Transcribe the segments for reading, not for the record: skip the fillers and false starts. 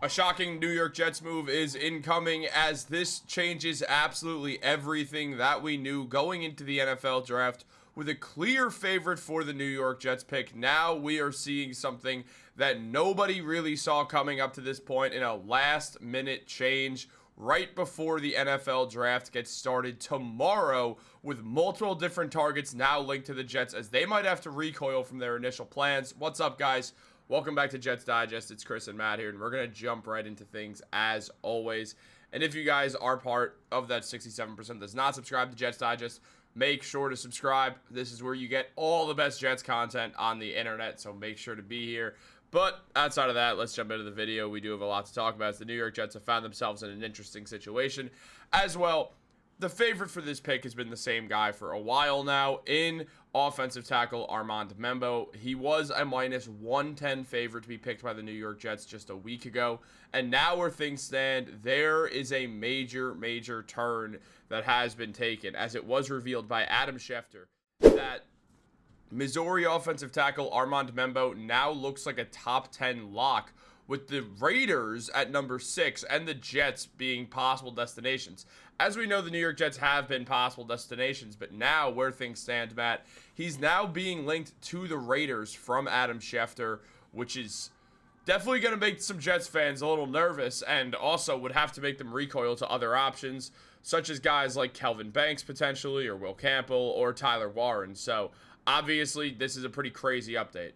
A shocking New York Jets move is incoming, as this changes absolutely everything that we knew going into the NFL draft. With a clear favorite for the New York Jets pick, now we are seeing something that nobody really saw coming up to this point in a last-minute change right before the NFL draft gets started tomorrow, with multiple different targets now linked to the Jets, as they might have to recoil from their initial plans. What's up, guys? Welcome back to Jets Digest. It's Chris and Matt here, and we're going to jump right into things as always. And if you guys are part of that 67% that does not subscribe to Jets Digest, make sure to subscribe. This is where you get all the best Jets content on the internet, so make sure to be here. But outside of that, let's jump into the video. We do have a lot to talk about, as the New York Jets have found themselves in an interesting situation as well. The favorite for this pick has been the same guy for a while now in offensive tackle Armand Membou. He was a minus 110 favorite to be picked by the New York Jets just a week ago. And now where things stand, there is a major turn that has been taken, as it was revealed by Adam Schefter that Missouri offensive tackle Armand Membou now looks like a top 10 lock, with the Raiders at number 6 and the Jets being possible destinations. As we know, the New York Jets have been possible destinations, but now where things stand, Matt, he's now being linked to the Raiders from Adam Schefter, which is definitely going to make some Jets fans a little nervous, and also would have to make them recoil to other options, such as guys like Kelvin Banks potentially, or Will Campbell, or Tyler Warren. So obviously this is a pretty crazy update.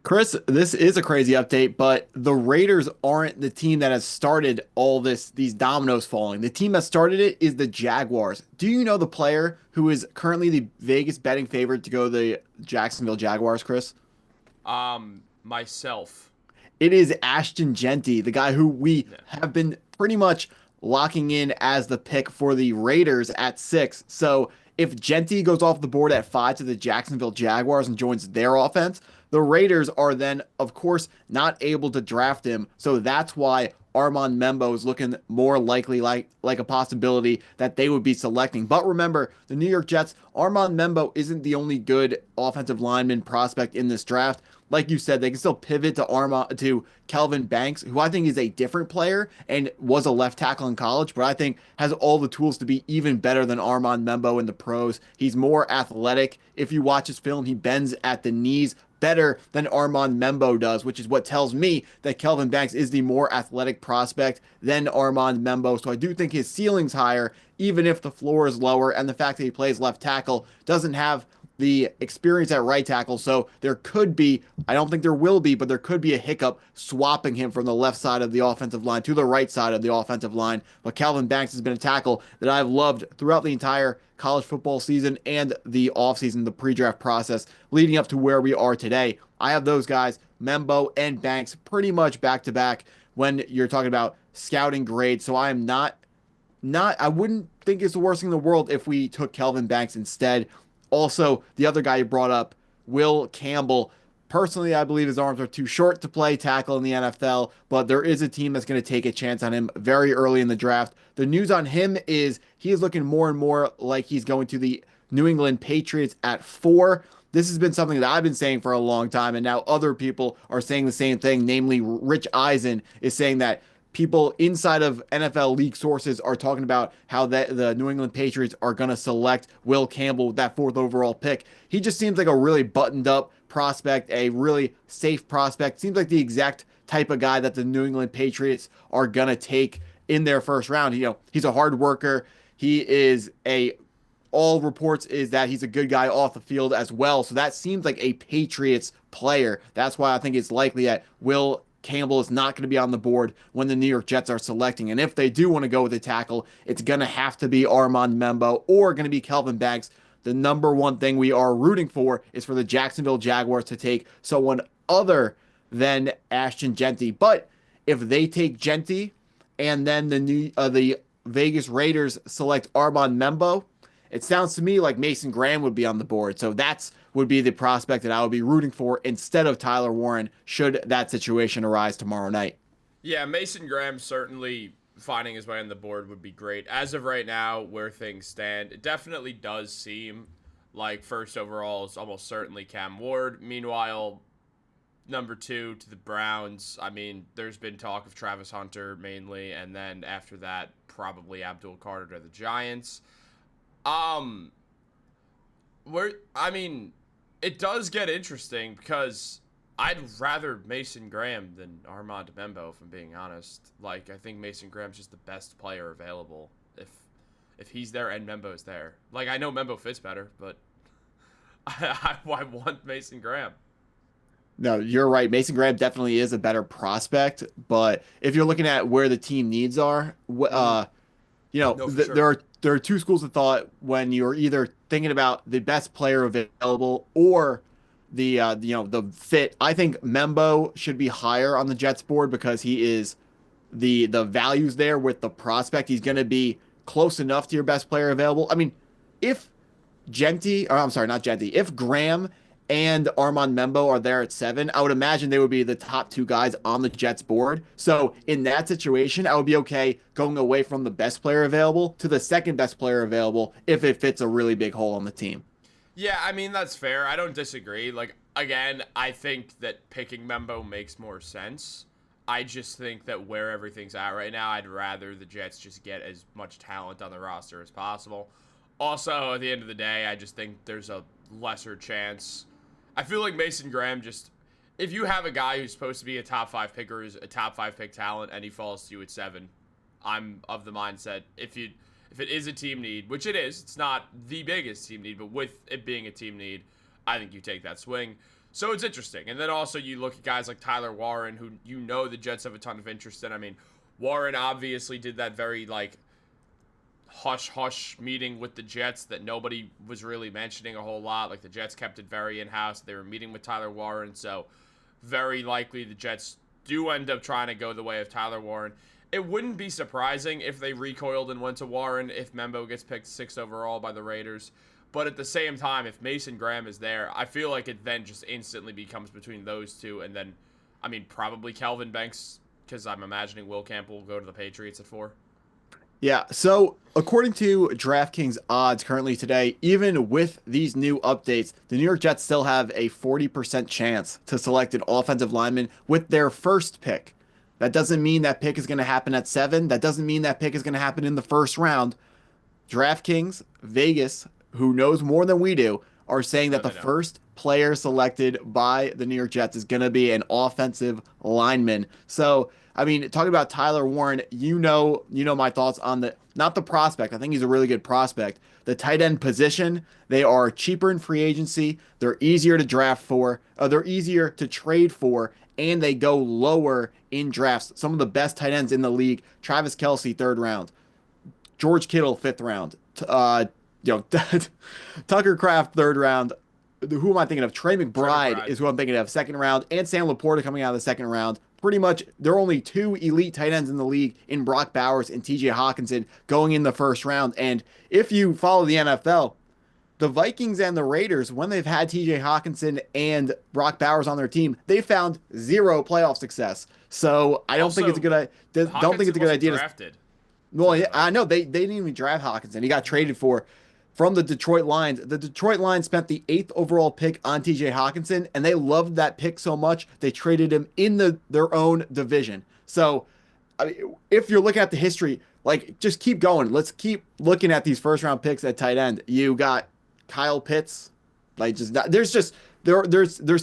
Chris, this is a crazy update, but the Raiders aren't the team that has started all these dominoes falling. The team that started it is the Jaguars. Do you know the player who is currently the Vegas betting favorite to go to the Jacksonville Jaguars, Chris? Myself. It is Ashton Jeanty, the guy who we have been pretty much locking in as the pick for the Raiders at 6. So if Jeanty goes off the board at 5 to the Jacksonville Jaguars and joins their offense, the Raiders are then, of course, not able to draft him. So that's why Armand Membou is looking more likely like a possibility that they would be selecting. But remember, the New York Jets, Armand Membou isn't the only good offensive lineman prospect in this draft. Like you said, they can still pivot to Kelvin Banks, who I think is a different player and was a left tackle in college, but I think has all the tools to be even better than Armand Membou in the pros. He's more athletic. If you watch his film, he bends at the knees better than Armand Membou does, which is what tells me that Kelvin Banks is the more athletic prospect than Armand Membou. So I do think his ceiling's higher, even if the floor is lower, and the fact that he plays left tackle, doesn't have the experience at right tackle. So there could be, I don't think there will be, but there could be a hiccup swapping him from the left side of the offensive line to the right side of the offensive line. But Kelvin Banks has been a tackle that I've loved throughout the entire college football season and the offseason, the pre-draft process leading up to where we are today. I have those guys, Membou and Banks, pretty much back to back when you're talking about scouting grade. So I am not, I wouldn't think it's the worst thing in the world if we took Kelvin Banks instead. Also, the other guy you brought up, Will Campbell. Personally, I believe his arms are too short to play tackle in the NFL, but there is a team that's going to take a chance on him very early in the draft. The news on him is he is looking more and more like he's going to the New England Patriots at 4. This has been something that I've been saying for a long time, and now other people are saying the same thing. Namely, Rich Eisen is saying that people inside of NFL league sources are talking about how the New England Patriots are going to select Will Campbell with that 4th overall pick. He just seems like a really buttoned up prospect, a really safe prospect. Seems like the exact type of guy that the New England Patriots are going to take in their first round. You know, he's a hard worker. He is all reports is that he's a good guy off the field as well. So that seems like a Patriots player. That's why I think it's likely that Will Campbell is not going to be on the board when the New York Jets are selecting. And if they do want to go with a tackle, it's going to have to be Armand Membou or going to be Kelvin Banks. The number one thing we are rooting for is for the Jacksonville Jaguars to take someone other than Ashton Jeanty. But if they take Jeanty and then the Vegas Raiders select Armand Membou, it sounds to me like Mason Graham would be on the board. So would be the prospect that I would be rooting for instead of Tyler Warren should that situation arise tomorrow night. Yeah, Mason Graham certainly finding his way on the board would be great. As of right now, where things stand, it definitely does seem like first overall is almost certainly Cam Ward. Meanwhile, number 2 to the Browns. I mean, there's been talk of Travis Hunter mainly, and then after that, probably Abdul Carter to the Giants. Where I mean, it does get interesting because I'd rather Mason Graham than Armand Membou, if I'm being honest. Like, I think Mason Graham's just the best player available if he's there and Membou's there. Like, I know Membou fits better, but I want Mason Graham. No, you're right. Mason Graham definitely is a better prospect, but if you're looking at where the team needs are, No, for sure. there are two schools of thought when you're either thinking about the best player available or the fit. I think Membo should be higher on the Jets board because he is the values there with the prospect. He's going to be close enough to your best player available. I mean, if I'm sorry, not Genty, if Graham and Armand Membou are there at 7, I would imagine they would be the top 2 guys on the Jets board. So in that situation, I would be okay going away from the best player available to the second best player available if it fits a really big hole on the team. Yeah, I mean, that's fair. I don't disagree. Like, again, I think that picking Membo makes more sense. I just think that where everything's at right now, I'd rather the Jets just get as much talent on the roster as possible. Also, at the end of the day, I just think there's a lesser chance. I feel like Mason Graham just, if you have a guy who's supposed to be a top 5 picker, is a top 5 pick talent, and he falls to you at 7, I'm of the mindset if it is a team need, which it is, it's not the biggest team need, but with it being a team need, I think you take that swing. So it's interesting. And then also you look at guys like Tyler Warren, who the Jets have a ton of interest in. I mean, Warren obviously did that very, like, hush-hush meeting with the Jets that nobody was really mentioning a whole lot. Like, the Jets kept it very in-house. They were meeting with Tyler Warren, so very likely the Jets do end up trying to go the way of Tyler Warren. It wouldn't be surprising if they recoiled and went to Warren if Membo gets picked 6th overall by the Raiders. But at the same time, if Mason Graham is there, I feel like it then just instantly becomes between those two. And then, I mean, probably Kelvin Banks, because I'm imagining Will Campbell will go to the Patriots at 4. Yeah, so according to DraftKings odds currently today, even with these new updates, the New York Jets still have a 40% chance to select an offensive lineman with their first pick. That doesn't mean that pick is going to happen at 7. That doesn't mean that pick is going to happen in the first round. DraftKings, Vegas, who knows more than we do, are saying that the first player selected by the New York Jets is going to be an offensive lineman. So, I mean, talking about Tyler Warren, you know my thoughts on not the prospect. I think he's a really good prospect. The tight end position, they are cheaper in free agency. They're easier to draft for. They're easier to trade for, and they go lower in drafts. Some of the best tight ends in the league: Travis Kelce, 3rd round; George Kittle, 5th round; Tucker Kraft, 3rd round. Who am I thinking of? Trey McBride is who I'm thinking of, 2nd round, and Sam Laporta coming out of the 2nd round. Pretty much, there are only 2 elite tight ends in the league in Brock Bowers and TJ Hawkinson going in the 1st round. And if you follow the NFL, the Vikings and the Raiders, when they've had TJ Hawkinson and Brock Bowers on their team, they found 0 playoff success. So I don't think it's a good idea. Drafted. Well, yeah, I know they didn't even draft Hawkinson. He got traded from the Detroit Lions. The Detroit Lions spent the 8th overall pick on TJ Hawkinson, and they loved that pick so much they traded him in their own division. So, I mean, if you're looking at the history, like, just keep going. Let's keep looking at these 1st-round picks at tight end. You got Kyle Pitts. Like, there's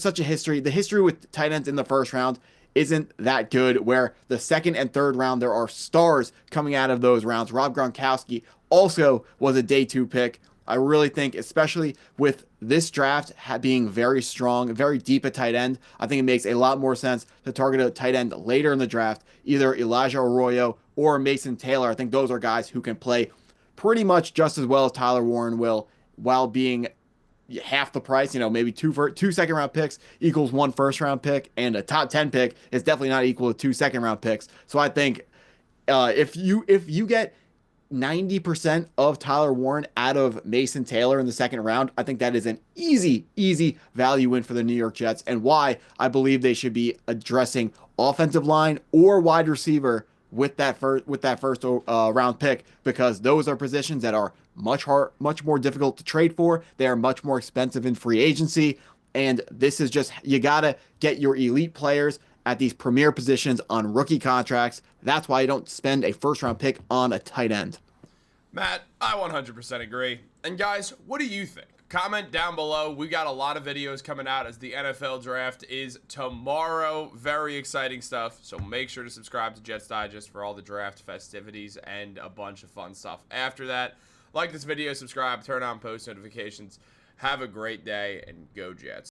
such a history. The history with tight ends in the 1st round isn't that good, where the 2nd and 3rd round, there are stars coming out of those rounds. Rob Gronkowski also was a day 2 pick. I really think, especially with this draft being very strong, very deep at tight end, I think it makes a lot more sense to target a tight end later in the draft, either Elijah Arroyo or Mason Taylor. I think those are guys who can play pretty much just as well as Tyler Warren will, while being half the price. Maybe 2 2nd-round picks equals 1 1st-round pick, and a top 10 pick is definitely not equal to 2 2nd-round picks. So I think if you get 90% of Tyler Warren out of Mason Taylor in the 2nd round, I think that is an easy value win for the New York Jets, and why I believe they should be addressing offensive line or wide receiver with that first round pick, because those are positions that are much more difficult to trade for. They are much more expensive in free agency, And this is just, you got to get your elite players at these premier positions on rookie contracts. That's why you don't spend a first-round pick on a tight end. Matt, I 100% agree. And guys, what do you think? Comment down below. We got a lot of videos coming out as the NFL draft is tomorrow. Very exciting stuff. So make sure to subscribe to Jets Digest for all the draft festivities and a bunch of fun stuff after that. Like this video, subscribe, turn on post notifications. Have a great day, and go Jets.